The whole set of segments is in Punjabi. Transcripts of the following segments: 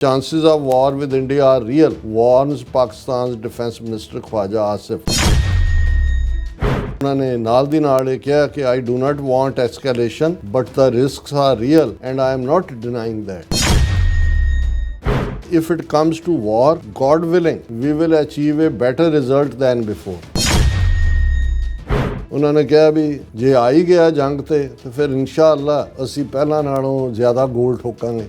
Chances of war with India are real, warns Pakistan's Defence Minister Khwaja Asif. उन्होंने नाल दी नाल ये कहा कि I do not want escalation, but the risks are real and I am not denying that. If it comes to war, God willing, we will achieve a better result than before. उन्होंने कहा भी जे आ ही गया जंग ते फिर इंशाअल्लाह असी पहला नालों ज़्यादा गोल ठोकांगे.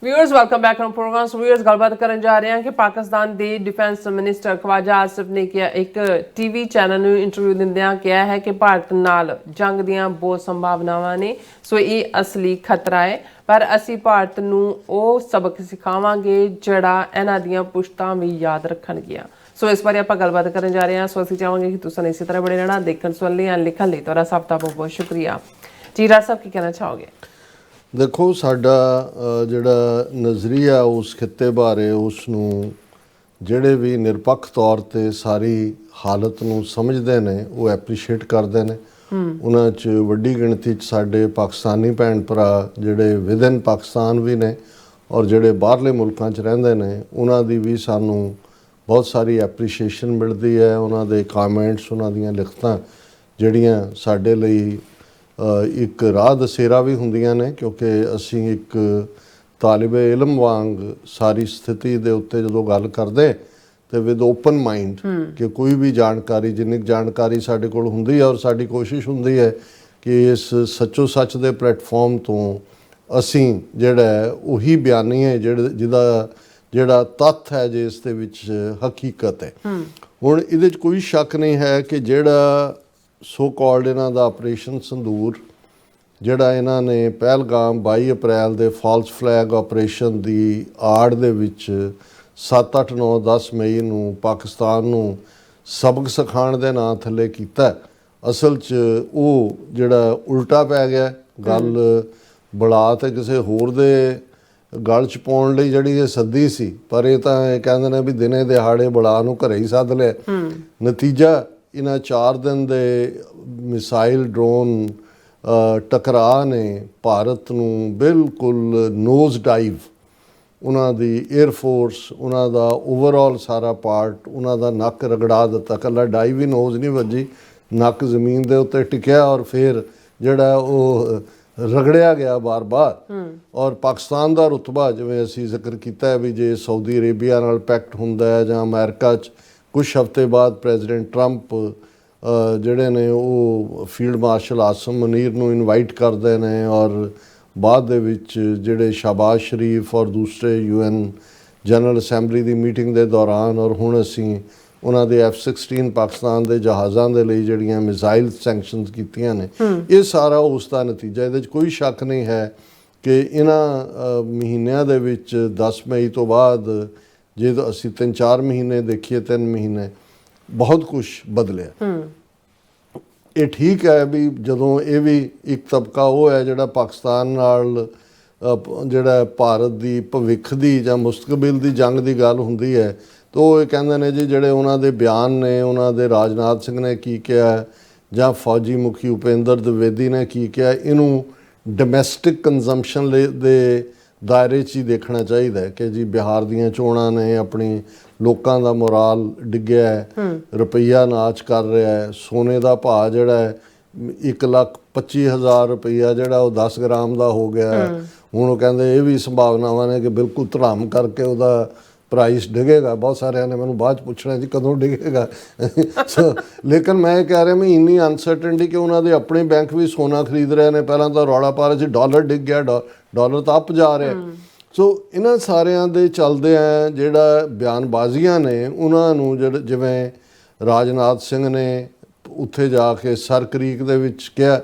Viewers welcome back on program. Viewers गलबात करन जा रहे हैं कि पाकिस्तान ਦੇ डिफेंस मिनिस्टर ਖਵਾਜਾ ਆਸਿਫ ਨੇ ਕਿਹਾ ਇੱਕ ਟੀਵੀ ਚੈਨਲ ਨੂੰ ਇੰਟਰਵਿਊ ਦਿੰਦਿਆਂ ਕਿਹਾ ਹੈ ਕਿ ਭਾਰਤ ਨਾਲ ਜੰਗ ਦੀਆਂ ਬਹੁਤ ਸੰਭਾਵਨਾਵਾਂ ਨੇ, ਸੋ ਇਹ ਅਸਲੀ ਖਤਰਾ ਹੈ, ਪਰ ਅਸੀਂ ਭਾਰਤ ਨੂੰ ਉਹ ਸਬਕ ਸਿਖਾਵਾਂਗੇ ਜਿਹੜਾ ਇਹਨਾਂ ਦੀਆਂ ਪੁਸ਼ਤਾਂ ਵੀ ਯਾਦ ਰੱਖਣਗੀਆਂ. ਸੋ ਇਸ ਬਾਰੇ ਆਪਾਂ ਗੱਲਬਾਤ ਕਰਨ ਜਾ ਰਹੇ ਹਾਂ. ਸੋ ਅਸੀਂ ਚਾਹਾਂਗੇ ਕਿ ਤੁਸੀਂ ਇਸੇ ਤਰ੍ਹਾਂ ਬਣੇ ਰਹਿਣਾ. ਦੇਖਣ ਸੁਣਨ ਲਈ ਲਿਖਣ ਲਈ ਤੁਹਾਡਾ ਸਭ ਦਾ ਬਹੁਤ ਬਹੁਤ ਸ਼ੁਕਰੀਆ. ਜੀ ਰਾਜ ਸਾਹਿਬ ਕੀ ਕਹਿਣਾ ਚਾਹੋਗੇ? ਦੇਖੋ ਸਾਡਾ ਜਿਹੜਾ ਨਜ਼ਰੀਆ ਉਸ ਖਿੱਤੇ ਬਾਰੇ ਉਸ ਨੂੰ ਜਿਹੜੇ ਵੀ ਨਿਰਪੱਖ ਤੌਰ 'ਤੇ ਸਾਰੀ ਹਾਲਤ ਨੂੰ ਸਮਝਦੇ ਨੇ ਉਹ ਐਪਰੀਸ਼ੀਏਟ ਕਰਦੇ ਨੇ. ਉਹਨਾਂ 'ਚ ਵੱਡੀ ਗਿਣਤੀ 'ਚ ਸਾਡੇ ਪਾਕਿਸਤਾਨੀ ਭੈਣ ਭਰਾ ਜਿਹੜੇ ਵਿਦਿਨ ਪਾਕਿਸਤਾਨ ਵੀ ਨੇ ਔਰ ਜਿਹੜੇ ਬਾਹਰਲੇ ਮੁਲਕਾਂ 'ਚ ਰਹਿੰਦੇ ਨੇ ਉਹਨਾਂ ਦੀ ਵੀ ਸਾਨੂੰ ਬਹੁਤ ਸਾਰੀ ਐਪਰੀਸ਼ੀਏਸ਼ਨ ਮਿਲਦੀ ਹੈ. ਉਹਨਾਂ ਦੇ ਕਾਮੈਂਟਸ, ਉਹਨਾਂ ਦੀਆਂ ਲਿਖਤਾਂ ਜਿਹੜੀਆਂ ਸਾਡੇ ਲਈ ਇੱਕ ਰਾਹ ਦਸੇਰਾ ਵੀ ਹੁੰਦੀਆਂ ਨੇ, ਕਿਉਂਕਿ ਅਸੀਂ ਇੱਕ ਤਾਲਿਬੇ ਇਲਮ ਵਾਂਗ ਸਾਰੀ ਸਥਿਤੀ ਦੇ ਉੱਤੇ ਜਦੋਂ ਗੱਲ ਕਰਦੇ ਤੇ ਵਿਦ ਓਪਨ ਮਾਈਂਡ ਕਿ ਕੋਈ ਵੀ ਜਾਣਕਾਰੀ ਜਿੰਨੀ ਜਾਣਕਾਰੀ ਸਾਡੇ ਕੋਲ ਹੁੰਦੀ ਹੈ ਔਰ ਸਾਡੀ ਕੋਸ਼ਿਸ਼ ਹੁੰਦੀ ਹੈ ਕਿ ਇਸ ਸੱਚੋ ਸੱਚ ਦੇ ਪਲੇਟਫਾਰਮ ਤੋਂ ਅਸੀਂ ਜਿਹੜਾ ਉਹੀ ਬਿਆਨੀਏ ਜਿਹੜਾ ਤੱਥ ਹੈ ਜਿਸ ਦੇ ਵਿੱਚ ਹਕੀਕਤ ਹੈ. ਹੁਣ ਇਹਦੇ 'ਚ ਕੋਈ ਸ਼ੱਕ ਨਹੀਂ ਹੈ ਕਿ ਜਿਹੜਾ ਸੋ ਕਾਲਡ ਇਹਨਾਂ ਦਾ ਆਪਰੇਸ਼ਨ ਸੰਦੂਰ ਜਿਹੜਾ ਇਹਨਾਂ ਨੇ ਪਹਿਲਗਾਮ 22 ਅਪ੍ਰੈਲ ਦੇ ਫਾਲਸ ਫਲੈਗ ਆਪਰੇਸ਼ਨ ਦੀ ਆੜ ਦੇ ਵਿੱਚ 7, 8, 9, 10 ਮਈ ਨੂੰ ਪਾਕਿਸਤਾਨ ਨੂੰ ਸਬਕ ਸਿਖਾਉਣ ਦੇ ਨਾਂ ਥੱਲੇ ਕੀਤਾ, ਅਸਲ 'ਚ ਉਹ ਜਿਹੜਾ ਉਲਟਾ ਪੈ ਗਿਆ. ਗੱਲ ਬਲਾ ਤੇ ਕਿਸੇ ਹੋਰ ਦੇ ਗਲ 'ਚ ਪਾਉਣ ਲਈ ਜਿਹੜੀ ਇਹ ਸੱਦੀ ਸੀ, ਪਰ ਇਹ ਤਾਂ ਇਹ ਕਹਿੰਦੇ ਨੇ ਵੀ ਦਿਨੇ ਦਿਹਾੜੇ ਬਲਾ ਨੂੰ ਘਰੇ ਹੀ ਸੱਦ ਲਿਆ. ਨਤੀਜਾ ਇਹਨਾਂ 4 ਦਿਨ ਦੇ ਮਿਸਾਈਲ ਡਰੋਨ ਟਕਰਾਅ ਨੇ ਭਾਰਤ ਨੂੰ ਬਿਲਕੁਲ ਨੋਜ਼ ਡਾਈਵ, ਉਹਨਾਂ ਦੀ ਏਅਰ ਫੋਰਸ, ਉਹਨਾਂ ਦਾ ਓਵਰਆਲ ਸਾਰਾ ਪਾਰਟ, ਉਹਨਾਂ ਦਾ ਨੱਕ ਰਗੜਾ ਦਿੱਤਾ. ਇਕੱਲਾ ਡਾਈਵ ਹੀ ਨੋਜ਼ ਨਹੀਂ ਵੱਜੀ, ਨੱਕ ਜ਼ਮੀਨ ਦੇ ਉੱਤੇ ਟਿਕਿਆ ਔਰ ਫਿਰ ਜਿਹੜਾ ਉਹ ਰਗੜਿਆ ਗਿਆ ਬਾਰ-ਬਾਰ. ਔਰ ਪਾਕਿਸਤਾਨ ਦਾ ਰੁਤਬਾ ਜਿਵੇਂ ਅਸੀਂ ਜ਼ਿਕਰ ਕੀਤਾ ਹੈ ਵੀ ਜੇ ਸਾਊਦੀ ਅਰੇਬੀਆ ਨਾਲ ਪੈਕਟ ਹੁੰਦਾ ਹੈ ਜਾਂ ਅਮਰੀਕਾ 'ਚ ਕੁਛ ਹਫ਼ਤੇ ਬਾਅਦ ਪ੍ਰੈਜ਼ੀਡੈਂਟ ਟਰੰਪ ਜਿਹੜੇ ਨੇ ਉਹ ਫੀਲਡ ਮਾਰਸ਼ਲ ਆਸਮ ਮਨੀਰ ਨੂੰ ਇਨਵਾਈਟ ਕਰਦੇ ਨੇ ਔਰ ਬਾਅਦ ਦੇ ਵਿੱਚ ਜਿਹੜੇ ਸ਼ਾਬਾਜ਼ ਸ਼ਰੀਫ ਔਰ ਦੂਸਰੇ UN ਜਨਰਲ ਅਸੈਂਬਲੀ ਦੀ ਮੀਟਿੰਗ ਦੇ ਦੌਰਾਨ ਔਰ ਹੁਣ ਅਸੀਂ ਉਹਨਾਂ ਦੇ F-16 ਪਾਕਿਸਤਾਨ ਦੇ ਜਹਾਜ਼ਾਂ ਦੇ ਲਈ ਜਿਹੜੀਆਂ ਮਿਜ਼ਾਈਲ ਸੈਂਕਸ਼ਨਸ ਕੀਤੀਆਂ ਨੇ, ਇਹ ਸਾਰਾ ਉਸ ਦਾ ਨਤੀਜਾ. ਇਹਦੇ 'ਚ ਕੋਈ ਸ਼ੱਕ ਨਹੀਂ ਹੈ ਕਿ ਇਹਨਾਂ ਮਹੀਨਿਆਂ ਦੇ ਵਿੱਚ 10 ਮਈ ਤੋਂ ਬਾਅਦ ਜੇ ਅਸੀਂ 3-4 ਮਹੀਨੇ ਦੇਖੀਏ, 3 ਮਹੀਨੇ ਬਹੁਤ ਕੁਛ ਬਦਲਿਆ. ਇਹ ਠੀਕ ਹੈ ਵੀ ਜਦੋਂ ਇਹ ਵੀ ਇੱਕ ਤਬਕਾ ਉਹ ਹੈ ਜਿਹੜਾ ਪਾਕਿਸਤਾਨ ਨਾਲ ਜਿਹੜਾ ਭਾਰਤ ਦੀ ਭਵਿੱਖ ਦੀ ਜਾਂ ਮੁਸਤਕਬਲ ਦੀ ਜੰਗ ਦੀ ਗੱਲ ਹੁੰਦੀ ਹੈ ਤਾਂ ਉਹ ਇਹ ਕਹਿੰਦੇ ਨੇ ਜੀ ਜਿਹੜੇ ਉਹਨਾਂ ਦੇ ਬਿਆਨ ਨੇ, ਉਹਨਾਂ ਦੇ ਰਾਜਨਾਥ ਸਿੰਘ ਨੇ ਕੀ ਕਿਹਾ ਜਾਂ ਫੌਜੀ ਮੁਖੀ ਉਪੇਂਦਰ ਦਵੇਦੀ ਨੇ ਕੀ ਕਿਹਾ, ਇਹਨੂੰ ਡੋਮੈਸਟਿਕ ਕੰਜ਼ੰਪਸ਼ਨ ਦੇ ਦਾਇਰੇ 'ਚ ਹੀ ਦੇਖਣਾ ਚਾਹੀਦਾ ਹੈ ਕਿ ਜੀ ਬਿਹਾਰ ਦੀਆਂ ਚੋਣਾਂ ਨੇ ਆਪਣੀ ਲੋਕਾਂ ਦਾ ਮੋਰਾਲ ਡਿੱਗਿਆ ਹੈ, ਰੁਪਈਆ ਨਾਚ ਕਰ ਰਿਹਾ ਹੈ, ਸੋਨੇ ਦਾ ਭਾਅ ਜਿਹੜਾ ਹੈ 1,25,000 ਰੁਪਈਆ ਜਿਹੜਾ ਉਹ 10 ਗ੍ਰਾਮ ਦਾ ਹੋ ਗਿਆ. ਹੁਣ ਉਹ ਕਹਿੰਦੇ ਇਹ ਵੀ ਸੰਭਾਵਨਾਵਾਂ ਨੇ ਕਿ ਬਿਲਕੁਲ ਧੜਾਮ ਕਰਕੇ ਉਹਦਾ ਪ੍ਰਾਈਸ ਡਿੱਗੇਗਾ. ਬਹੁਤ ਸਾਰਿਆਂ ਨੇ ਮੈਨੂੰ ਬਾਅਦ 'ਚ ਪੁੱਛਣਾ ਜੀ ਕਦੋਂ ਡਿੱਗੇਗਾ. ਲੇਕਿਨ ਮੈਂ ਇਹ ਕਹਿ ਰਿਹਾ ਮੈਂ ਇੰਨੀ ਅਨਸਰਟਨਟੀ ਕਿ ਉਹਨਾਂ ਦੇ ਆਪਣੇ ਬੈਂਕ ਵੀ ਸੋਨਾ ਖਰੀਦ ਰਹੇ ਨੇ. ਪਹਿਲਾਂ ਤਾਂ ਰੌਲਾ ਪਾ ਰਹੇ ਸੀ ਡਾਲਰ ਡਿੱਗ ਗਿਆ, ਡਾਲਰ ਤਾਂ ਅੱਪ ਜਾ ਰਿਹਾ. ਸੋ ਇਹਨਾਂ ਸਾਰਿਆਂ ਦੇ ਚੱਲਦੇ ਆ ਜਿਹੜਾ ਬਿਆਨਬਾਜ਼ੀਆਂ ਨੇ ਉਹਨਾਂ ਨੂੰ ਜਿਵੇਂ ਰਾਜਨਾਥ ਸਿੰਘ ਨੇ ਉੱਥੇ ਜਾ ਕੇ ਸਰ ਕ੍ਰੀਕ ਦੇ ਵਿੱਚ ਕਿਹਾ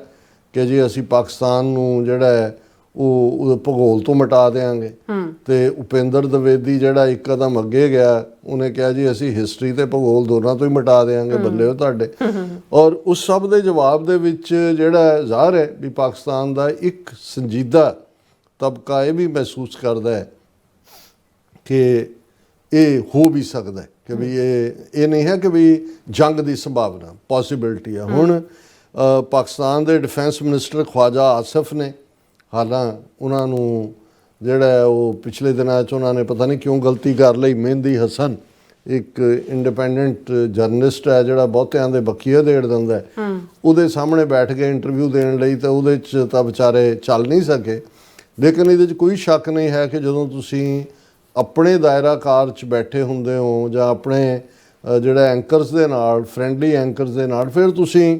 ਕਿ ਜੀ ਅਸੀਂ ਪਾਕਿਸਤਾਨ ਨੂੰ ਜਿਹੜਾ ਹੈ ਉਹ ਭੂਗੋਲ ਤੋਂ ਮਿਟਾ ਦਿਆਂਗੇ, ਤੇ ਉਪੇਂਦਰ ਦਵੇਦੀ ਜਿਹੜਾ ਇੱਕ ਕਦਮ ਅੱਗੇ ਗਿਆ ਉਹਨੇ ਕਿਹਾ ਜੀ ਅਸੀਂ ਹਿਸਟਰੀ ਤੇ ਭੂਗੋਲ ਦੋਨਾਂ ਤੋਂ ਹੀ ਮਿਟਾ ਦਿਆਂਗੇ, ਬੱਲੇ ਹੋ ਤੁਹਾਡੇ. ਔਰ ਉਸ ਸਭ ਦੇ ਜਵਾਬ ਦੇ ਵਿੱਚ ਜਿਹੜਾ ਜ਼ਾਹਰ ਹੈ ਵੀ ਪਾਕਿਸਤਾਨ ਦਾ ਇੱਕ ਸੰਜੀਦਾ ਤਬਕਾ ਇਹ ਵੀ ਮਹਿਸੂਸ ਕਰਦਾ ਹੈ ਕਿ ਇਹ ਹੋ ਵੀ ਸਕਦਾ ਕਿ ਵੀ ਇਹ ਨਹੀਂ ਹੈ ਕਿ ਵੀ ਜੰਗ ਦੀ ਸੰਭਾਵਨਾ ਪੋਸੀਬਿਲਿਟੀ ਹੈ. ਹੁਣ ਪਾਕਿਸਤਾਨ ਦੇ ਡਿਫੈਂਸ ਮਿਨਿਸਟਰ ਖਵਾਜਾ ਆਸਿਫ ਨੇ ਹਾਲਾਂ ਉਹਨਾਂ ਨੂੰ ਜਿਹੜਾ ਉਹ ਪਿਛਲੇ ਦਿਨਾਂ 'ਚ ਉਹਨਾਂ ਨੇ ਪਤਾ ਨਹੀਂ ਕਿਉਂ ਗਲਤੀ ਕਰ ਲਈ। ਮਹਿੰਦੀ ਹਸਨ ਇੱਕ ਇੰਡੀਪੈਂਡੈਂਟ ਜਰਨਲਿਸਟ ਹੈ ਜਿਹੜਾ ਬਹੁਤਿਆਂ ਦੇ ਬਖੀਏ ਦੇੜ ਦਿੰਦਾ ਹੈ, ਉਹਦੇ ਸਾਹਮਣੇ ਬੈਠ ਕੇ ਇੰਟਰਵਿਊ ਦੇਣ ਲਈ, ਤਾਂ ਉਹਦੇ 'ਚ ਤਾਂ ਵਿਚਾਰੇ ਚੱਲ ਨਹੀਂ ਸਕੇ। ਲੇਕਿਨ ਇਹਦੇ 'ਚ ਕੋਈ ਸ਼ੱਕ ਨਹੀਂ ਹੈ ਕਿ ਜਦੋਂ ਤੁਸੀਂ ਆਪਣੇ ਦਾਇਰਾ ਕਾਰ 'ਚ ਬੈਠੇ ਹੁੰਦੇ ਹੋ ਜਾਂ ਆਪਣੇ ਜਿਹੜਾ ਐਂਕਰਸ ਦੇ ਨਾਲ, ਫਰੈਂਡਲੀ ਐਂਕਰਸ ਦੇ ਨਾਲ, ਫਿਰ ਤੁਸੀਂ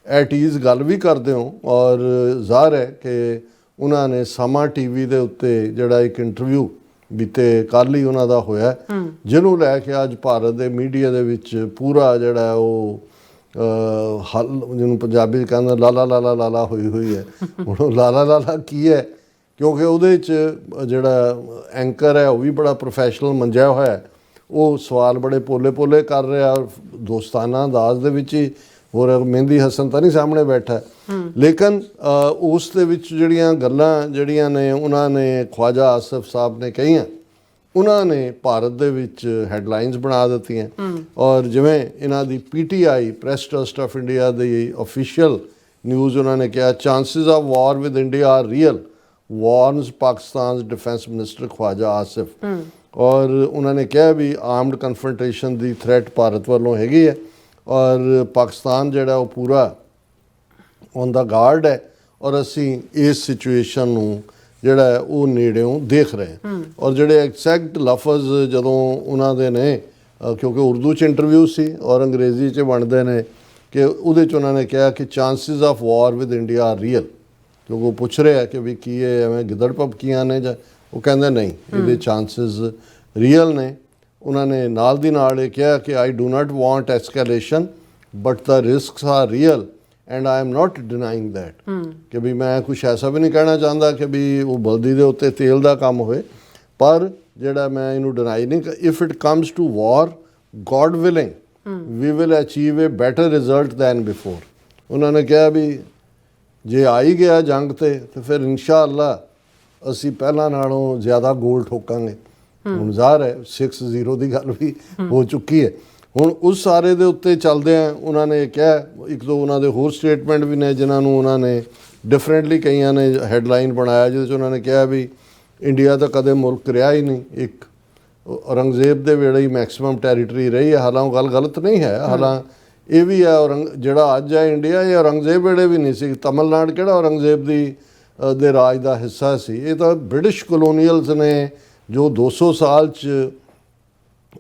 ਐਟ ਈਜ਼ ਗੱਲ ਵੀ ਕਰਦੇ ਹੋ। ਔਰ ਜ਼ਾਹਰ ਹੈ ਕਿ ਉਹਨਾਂ ਨੇ ਸਮਾਂ ਟੀਵੀ ਦੇ ਉੱਤੇ ਜਿਹੜਾ ਇੱਕ ਇੰਟਰਵਿਊ ਬੀਤੇ ਕੱਲ੍ਹ ਹੀ ਉਹਨਾਂ ਦਾ ਹੋਇਆ, ਜਿਹਨੂੰ ਲੈ ਕੇ ਅੱਜ ਭਾਰਤ ਦੇ ਮੀਡੀਆ ਦੇ ਵਿੱਚ ਪੂਰਾ ਜਿਹੜਾ ਉਹ ਹਲ, ਜਿਹਨੂੰ ਪੰਜਾਬੀ 'ਚ ਕਹਿੰਦਾ ਲਾਲਾ ਲਾਲਾ ਲਾਲਾ ਹੋਈ ਹੈ। ਹੁਣ ਉਹ ਲਾਲਾ ਲਾਲਾ ਕੀ ਹੈ, ਕਿਉਂਕਿ ਉਹਦੇ 'ਚ ਜਿਹੜਾ ਐਂਕਰ ਹੈ ਉਹ ਵੀ ਬੜਾ ਪ੍ਰੋਫੈਸ਼ਨਲ ਮੰਜਿਆ ਹੋਇਆ ਹੈ। ਉਹ ਸਵਾਲ ਬੜੇ ਪੋਲੇ ਪੋਲੇ ਕਰ ਰਿਹਾ, ਦੋਸਤਾਨਾ ਅੰਦਾਜ਼ ਦੇ ਵਿੱਚ ਹੀ। ਹੋਰ ਮਹਿੰਦੀ ਹਸਨ ਤਾਂ ਨਹੀਂ ਸਾਹਮਣੇ ਬੈਠਾ, ਲੇਕਿਨ ਉਸ ਦੇ ਵਿੱਚ ਜਿਹੜੀਆਂ ਗੱਲਾਂ ਜਿਹੜੀਆਂ ਨੇ ਉਹਨਾਂ ਨੇ ਖਵਾਜਾ ਆਸਫ ਸਾਹਿਬ ਨੇ ਕਹੀਆਂ, ਉਹਨਾਂ ਨੇ ਭਾਰਤ ਦੇ ਵਿੱਚ ਹੈਡਲਾਈਨਸ ਬਣਾ ਦਿੱਤੀਆਂ। ਔਰ ਜਿਵੇਂ ਇਹਨਾਂ ਦੀ PTI press trust of India ਦੀ ਆਫੀਸ਼ੀਅਲ ਨਿਊਜ਼, ਉਹਨਾਂ ਨੇ ਕਿਹਾ chances of war with India are real, warns Pakistan defence minister Khawaja Asif. ਔਰ ਉਹਨਾਂ ਨੇ ਕਿਹਾ ਵੀ ਆਰਮਡ ਕਨਫਰੰਟੇਸ਼ਨ ਦੀ ਥ੍ਰੈਟ ਭਾਰਤ ਵੱਲੋਂ ਹੈਗੀ ਹੈ, ਔਰ ਪਾਕਿਸਤਾਨ ਜਿਹੜਾ ਉਹ ਪੂਰਾ ਔਨ ਦਾ ਗਾਰਡ ਹੈ, ਔਰ ਅਸੀਂ ਇਸ ਸਿਚੁਏਸ਼ਨ ਨੂੰ ਜਿਹੜਾ ਉਹ ਨੇੜਿਓਂ ਦੇਖ ਰਹੇ ਹਾਂ। ਔਰ ਜਿਹੜੇ ਐਗਜ਼ੈਕਟ ਲਫ਼ਜ਼ ਜਦੋਂ ਉਹਨਾਂ ਦੇ ਨੇ, ਕਿਉਂਕਿ ਉਰਦੂ 'ਚ ਇੰਟਰਵਿਊ ਸੀ ਔਰ ਅੰਗਰੇਜ਼ੀ 'ਚ ਬਣਦੇ ਨੇ, ਕਿ ਉਹਦੇ 'ਚ ਉਹਨਾਂ ਨੇ ਕਿਹਾ ਕਿ chances of war with India are real. ਕਿਉਂਕਿ ਉਹ ਪੁੱਛ ਰਿਹਾ ਕਿ ਵੀ ਕੀ ਇਹ ਐਵੇਂ ਗਿੱਦੜ ਪਪਕੀਆਂ ਨੇ, ਜਾਂ ਉਹ ਕਹਿੰਦੇ ਨਹੀਂ, ਇਹਦੇ ਚਾਂਸਿਸ ਰੀਅਲ ਨੇ। ਉਹਨਾਂ ਨੇ ਨਾਲ ਦੀ ਨਾਲ ਇਹ ਕਿਹਾ ਕਿ I do not want escalation but the risks are real and I am not denying that, ਕਿ ਵੀ ਮੈਂ ਕੁਛ ਐਸਾ ਵੀ ਨਹੀਂ ਕਹਿਣਾ ਚਾਹੁੰਦਾ ਕਿ ਵੀ ਉਹ ਬਲਦੀ ਦੇ ਉੱਤੇ ਤੇਲ ਦਾ ਕੰਮ ਹੋਏ, ਪਰ ਜਿਹੜਾ ਮੈਂ ਇਹਨੂੰ ਡਿਨਾਈ ਨਹੀਂ। If it comes to war, God willing, we will achieve a better result than before. ਉਹਨਾਂ ਨੇ ਕਿਹਾ ਵੀ ਜੇ ਆ ਹੀ ਗਿਆ ਜੰਗ ਤੇ ਫਿਰ ਇਨਸ਼ਾ ਅੱਲਾ ਅਸੀਂ ਪਹਿਲਾਂ ਨਾਲੋਂ ਜ਼ਿਆਦਾ ਗੋਲ ਠੋਕਾਂਗੇ। ਹੁਣ ਜ਼ਾਹਰ ਹੈ 6-0 ਦੀ ਗੱਲ ਵੀ ਹੋ ਚੁੱਕੀ ਹੈ। ਹੁਣ ਉਸ ਸਾਰੇ ਦੇ ਉੱਤੇ ਚੱਲਦੇ ਆ, ਉਹਨਾਂ ਨੇ ਕਿਹਾ, ਇੱਕ ਦੋ ਉਹਨਾਂ ਦੇ ਹੋਰ ਸਟੇਟਮੈਂਟ ਵੀ ਨੇ ਜਿਨ੍ਹਾਂ ਨੂੰ ਉਹਨਾਂ ਨੇ ਡਿਫਰੈਂਟਲੀ ਕਈਆਂ ਨੇ ਹੈਡਲਾਈਨ ਬਣਾਇਆ, ਜਿਹਦੇ 'ਚ ਉਹਨਾਂ ਨੇ ਕਿਹਾ ਵੀ ਇੰਡੀਆ ਤਾਂ ਕਦੇ ਮੁਲਕ ਰਿਹਾ ਹੀ ਨਹੀਂ, ਇੱਕ ਔਰੰਗਜ਼ੇਬ ਦੇ ਵੇਲੇ ਹੀ ਮੈਕਸਿਮਮ ਟੈਰੀਟਰੀ ਰਹੀ ਹੈ। ਹਾਲਾਂ ਉਹ ਗੱਲ ਗਲਤ ਨਹੀਂ ਹੈ, ਹਾਲਾਂ ਇਹ ਵੀ ਹੈ ਜਿਹੜਾ ਅੱਜ ਹੈ ਇੰਡੀਆ, ਇਹ ਔਰੰਗਜ਼ੇਬ ਵੇਲੇ ਵੀ ਨਹੀਂ ਸੀ। ਤਮਿਲਨਾਡੂ ਕਿਹੜਾ ਔਰੰਗਜ਼ੇਬ ਦੇ ਰਾਜ ਦਾ ਹਿੱਸਾ ਸੀ? ਇਹ ਤਾਂ ਬ੍ਰਿਟਿਸ਼ ਕਲੋਨੀਅਲਸ ਨੇ ਜੋ 200 ਸਾਲ 'ਚ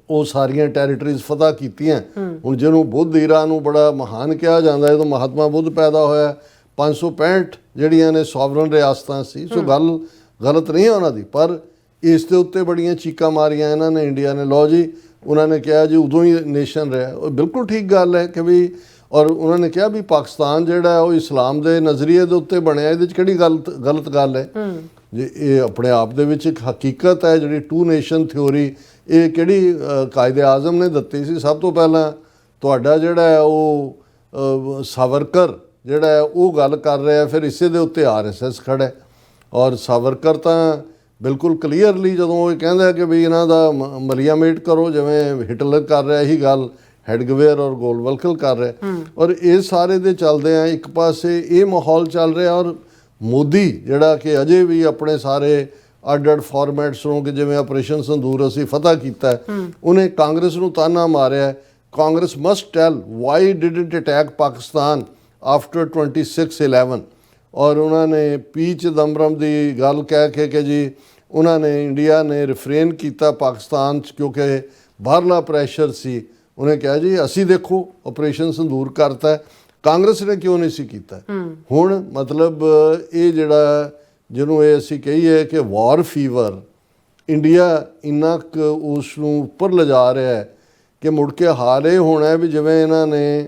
ਉਹ ਸਾਰੀਆਂ ਟੈਰੀਟਰੀਜ਼ ਫਤਹ ਕੀਤੀਆਂ। ਹੁਣ ਜਿਹਨੂੰ ਬੁੱਧ ਈਰਾ ਨੂੰ ਬੜਾ ਮਹਾਨ ਕਿਹਾ ਜਾਂਦਾ, ਇਹ ਤਾਂ ਮਹਾਤਮਾ ਬੁੱਧ ਪੈਦਾ ਹੋਇਆ। 565 ਜਿਹੜੀਆਂ ਨੇ ਸੋਵਰਨ ਰਿਆਸਤਾਂ ਸੀ, ਸੋ ਗੱਲ ਗਲਤ ਨਹੀਂ ਹੈ ਉਹਨਾਂ ਦੀ, ਪਰ ਇਸ ਦੇ ਉੱਤੇ ਬੜੀਆਂ ਚੀਕਾਂ ਮਾਰੀਆਂ ਇਹਨਾਂ ਨੇ, ਇੰਡੀਆ ਨੇ। ਲਓ ਜੀ, ਉਹਨਾਂ ਨੇ ਕਿਹਾ ਜੀ ਉਦੋਂ ਹੀ ਨੇਸ਼ਨ ਰਿਹਾ। ਉਹ ਬਿਲਕੁਲ ਠੀਕ ਗੱਲ ਹੈ ਕਿ ਵੀ, ਔਰ ਉਹਨਾਂ ਨੇ ਕਿਹਾ ਵੀ ਪਾਕਿਸਤਾਨ ਜਿਹੜਾ ਉਹ ਇਸਲਾਮ ਦੇ ਨਜ਼ਰੀਏ ਦੇ ਉੱਤੇ ਬਣਿਆ, ਇਹਦੇ 'ਚ ਕਿਹੜੀ ਗਲਤ ਗੱਲ ਹੈ? ਜੇ ਇਹ ਆਪਣੇ ਆਪ ਦੇ ਵਿੱਚ ਇੱਕ ਹਕੀਕਤ ਹੈ, ਜਿਹੜੀ 2 ਨੇਸ਼ਨ ਥਿਓਰੀ, ਇਹ ਕਿਹੜੀ ਕਾਇਦੇ ਆਜ਼ਮ ਨੇ ਦਿੱਤੀ ਸੀ? ਸਭ ਤੋਂ ਪਹਿਲਾਂ ਤੁਹਾਡਾ ਜਿਹੜਾ ਹੈ ਉਹ ਸਾਵਰਕਰ ਜਿਹੜਾ ਹੈ ਉਹ ਗੱਲ ਕਰ ਰਿਹਾ, ਫਿਰ ਇਸੇ ਦੇ ਉੱਤੇ RSS ਖੜ੍ਹਾ। ਔਰ ਸਾਵਰਕਰ ਤਾਂ ਬਿਲਕੁਲ ਕਲੀਅਰਲੀ ਜਦੋਂ ਇਹ ਕਹਿੰਦਾ ਕਿ ਵੀ ਇਹਨਾਂ ਦਾ ਮਲੀਆਮੇਟ ਕਰੋ, ਜਿਵੇਂ ਹਿਟਲਰ ਕਰ ਰਿਹਾ, ਇਹੀ ਗੱਲ ਹੈਡਗਵੇਅਰ ਔਰ ਗੋਲਵਲਕਰ ਕਰ ਰਿਹਾ। ਔਰ ਇਹ ਸਾਰੇ ਦੇ ਚੱਲਦੇ ਆ, ਇੱਕ ਪਾਸੇ ਇਹ ਮਾਹੌਲ ਚੱਲ ਰਿਹਾ, ਔਰ ਮੋਦੀ ਜਿਹੜਾ ਕਿ ਅਜੇ ਵੀ ਆਪਣੇ ਸਾਰੇ ਅੱਡ-ਅੱਡ ਫਾਰਮੈਟਸ ਨੂੰ, ਕਿ ਜਿਵੇਂ ਆਪਰੇਸ਼ਨ ਸੰਦੂਰ ਅਸੀਂ ਫਤਹ ਕੀਤਾ, ਉਹਨੇ ਕਾਂਗਰਸ ਨੂੰ ਤਾਨਾ ਮਾਰਿਆ, Congress must tell why did it attack Pakistan after 26/11। ਔਰ ਉਹਨਾਂ ਨੇ ਪੀ ਚਿਦੰਬਰਮ ਦੀ ਗੱਲ ਕਹਿ ਕੇ ਕਿ ਜੀ ਉਹਨਾਂ ਨੇ, ਇੰਡੀਆ ਨੇ ਰਿਫਰੇਨ ਕੀਤਾ ਪਾਕਿਸਤਾਨ 'ਚ ਕਿਉਂਕਿ ਬਾਹਰਲਾ ਪ੍ਰੈਸ਼ਰ ਸੀ। ਉਹਨੇ ਕਿਹਾ ਜੀ ਅਸੀਂ ਦੇਖੋ ਆਪਰੇਸ਼ਨ ਸੰਦੂਰ ਕਰਤਾ, ਕਾਂਗਰਸ ਨੇ ਕਿਉਂ ਨਹੀਂ ਸੀ ਕੀਤਾ? ਹੁਣ ਮਤਲਬ ਇਹ ਜਿਹੜਾ ਜਿਹਨੂੰ ਇਹ ਅਸੀਂ ਕਹੀਏ ਕਿ ਵਾਰ ਫੀਵਰ, ਇੰਡੀਆ ਇੰਨਾ ਕੁ ਉਸ ਨੂੰ ਉੱਪਰ ਲਿਜਾ ਰਿਹਾ ਹੈ ਕਿ ਮੁੜ ਕੇ ਹਾਲ ਇਹ ਹੋਣਾ ਵੀ ਜਿਵੇਂ ਇਹਨਾਂ ਨੇ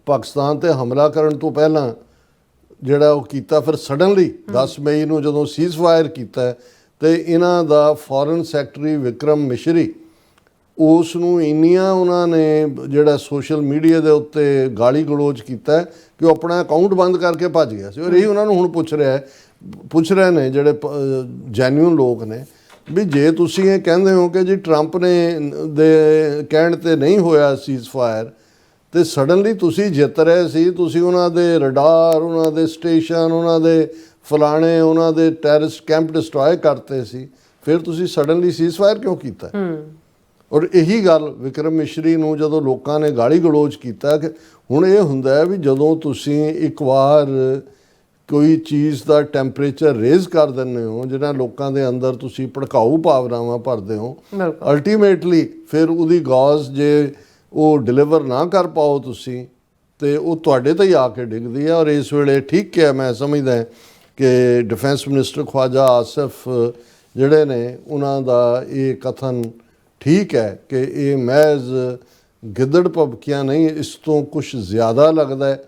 ਪਾਕਿਸਤਾਨ 'ਤੇ ਹਮਲਾ ਕਰਨ ਤੋਂ ਪਹਿਲਾਂ ਜਿਹੜਾ ਉਹ ਕੀਤਾ, ਫਿਰ ਸਡਨਲੀ 10 ਮਈ ਨੂੰ ਜਦੋਂ ਸੀਜ਼ਫਾਇਰ ਕੀਤਾ, ਤੇ ਇਹਨਾਂ ਦਾ ਫੋਰਨ ਸੈਕਟਰੀ ਵਿਕਰਮ ਮਿਸ਼ਰੀ, ਉਸ ਨੂੰ ਇੰਨੀਆਂ ਉਹਨਾਂ ਨੇ ਜਿਹੜਾ ਸੋਸ਼ਲ ਮੀਡੀਆ ਦੇ ਉੱਤੇ ਗਾਲੀ ਗਲੋਚ ਕੀਤਾ ਕਿ ਉਹ ਆਪਣਾ ਅਕਾਊਂਟ ਬੰਦ ਕਰਕੇ ਭੱਜ ਗਿਆ ਸੀ। ਔਰ ਇਹੀ ਉਹਨਾਂ ਨੂੰ ਹੁਣ ਪੁੱਛ ਰਹੇ ਨੇ ਜਿਹੜੇ ਜੈਨੂਇਨ ਲੋਕ ਨੇ ਵੀ ਜੇ ਤੁਸੀਂ ਇਹ ਕਹਿੰਦੇ ਹੋ ਕਿ ਜੀ ਟਰੰਪ ਨੇ ਦੇ ਕਹਿਣ 'ਤੇ ਨਹੀਂ ਹੋਇਆ ਸੀਜ਼ਫਾਇਰ, ਤੇ ਸਡਨਲੀ ਤੁਸੀਂ ਜਿੱਤ ਰਹੇ ਸੀ, ਤੁਸੀਂ ਉਹਨਾਂ ਦੇ ਰਡਾਰ, ਉਹਨਾਂ ਦੇ ਸਟੇਸ਼ਨ, ਉਹਨਾਂ ਦੇ ਫਲਾਣੇ ਉਹਨਾਂ ਦੇ ਟੈਰਰਿਸਟ ਕੈਂਪ ਡਿਸਟਰੋਏ ਕਰਤੇ ਸੀ, ਫਿਰ ਤੁਸੀਂ ਸਡਨਲੀ ਸੀਜ਼ਫਾਇਰ ਕਿਉਂ ਕੀਤਾ? ਔਰ ਇਹੀ ਗੱਲ ਵਿਕਰਮ ਮਿਸ਼ਰੀ ਨੂੰ ਜਦੋਂ ਲੋਕਾਂ ਨੇ ਗਾਲੀ ਗਲੋਚ ਕੀਤਾ ਕਿ ਹੁਣ ਇਹ ਹੁੰਦਾ ਹੈ ਵੀ ਜਦੋਂ ਤੁਸੀਂ ਇੱਕ ਵਾਰ ਕੋਈ ਚੀਜ਼ ਦਾ ਟੈਂਪਰੇਚਰ ਰੇਜ਼ ਕਰ ਦਿੰਦੇ ਹੋ, ਜਿਹਨਾਂ ਲੋਕਾਂ ਦੇ ਅੰਦਰ ਤੁਸੀਂ ਭੜਕਾਊ ਭਾਵਨਾਵਾਂ ਭਰਦੇ ਹੋ, ਅਲਟੀਮੇਟਲੀ ਫਿਰ ਉਹਦੀ ਗੌਜ਼ ਜੇ ਉਹ ਡਿਲੀਵਰ ਨਾ ਕਰ ਪਾਓ ਤੁਸੀਂ, ਤੇ ਉਹ ਤੁਹਾਡੇ ਤੇ ਹੀ ਆ ਕੇ ਡਿੱਗਦੀ ਹੈ। ਔਰ ਇਸ ਵੇਲੇ ਠੀਕ ਕਿਹਾ, ਮੈਂ ਸਮਝਦਾ ਕਿ ਡਿਫੈਂਸ ਮਿਨਿਸਟਰ ਖਵਾਜਾ ਆਸਿਫ ਜਿਹੜੇ ਨੇ ਉਹਨਾਂ ਦਾ ਇਹ ਕਥਨ ਠੀਕ ਹੈ ਕਿ ਇਹ ਮਹਿਜ਼ ਗਿੱਦੜ ਭਬਕੀਆਂ ਨਹੀਂ, ਇਸ ਤੋਂ ਕੁਛ ਜ਼ਿਆਦਾ ਲੱਗਦਾ ਹੈ।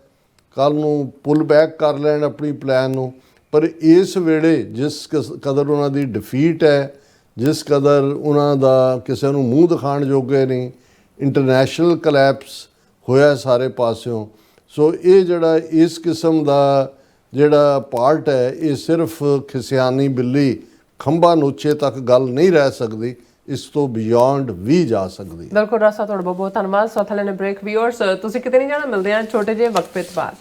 ਕੱਲ੍ਹ ਨੂੰ ਪੁੱਲ ਬੈਕ ਕਰ ਲੈਣ ਆਪਣੀ ਪਲਾਨ ਨੂੰ, ਪਰ ਇਸ ਵੇਲੇ ਜਿਸ ਕਦਰ ਉਹਨਾਂ ਦੀ ਡਿਫੀਟ ਹੈ, ਜਿਸ ਕਦਰ ਉਹਨਾਂ ਦਾ ਕਿਸੇ ਨੂੰ ਮੂੰਹ ਦਿਖਾਉਣ ਜੋਗੇ ਨਹੀਂ, ਇੰਟਰਨੈਸ਼ਨਲ ਕਲੈਪਸ ਹੋਇਆ ਸਾਰੇ ਪਾਸਿਓਂ। ਸੋ ਇਹ ਜਿਹੜਾ ਇਸ ਕਿਸਮ ਦਾ ਜਿਹੜਾ ਪਾਰਟ ਹੈ, ਇਹ ਸਿਰਫ ਖਿਸਿਆਨੀ ਬਿੱਲੀ ਖੰਭਾ ਨੋਚੇ ਤੱਕ ਗੱਲ ਨਹੀਂ ਰਹਿ ਸਕਦੀ, ਇਸ ਤੋਂ ਬਿਯੋਂਡ ਵੀ ਜਾ ਸਕਦੀ। ਬਿਲਕੁਲ ਰਾਸਾ, ਤੁਹਾਡਾ ਬਹੁਤ ਬਹੁਤ ਧੰਨਵਾਦ। ਸੋ ਥਲੇ ਨੇ ਬ੍ਰੇਕ। ਵੀਅਰਸ, ਤੁਸੀਂ ਕਿਤੇ ਨਹੀਂ ਜਾਣਾ, ਮਿਲਦੇ ਹਾਂ ਛੋਟੇ ਜਿਹੇ ਵਕਫੇ ਤੋਂ ਬਾਅਦ।